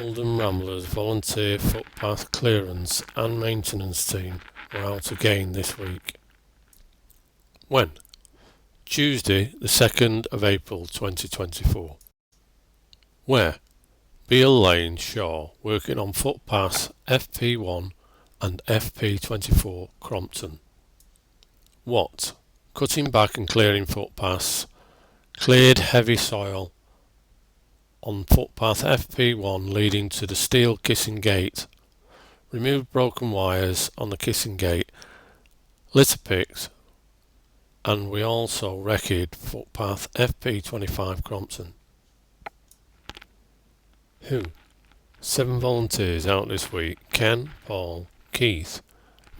Oldham Ramblers volunteer footpath clearance and maintenance team were out again this week. When? Tuesday, the 2nd of April 2024. Where? Beal Lane Shaw, working on footpaths FP1 and FP24 Crompton. What? Cutting back and clearing footpaths. Cleared heavy soil on footpath FP1 leading to the steel kissing gate. Removed broken wires on the kissing gate. Litter picked. And we also wrecked footpath FP25 Crompton. Who? 7 volunteers out this week: Ken, Paul, Keith,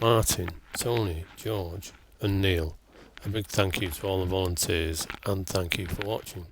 Martin, Tony, George and Neil. A big thank you to all the volunteers and thank you for watching.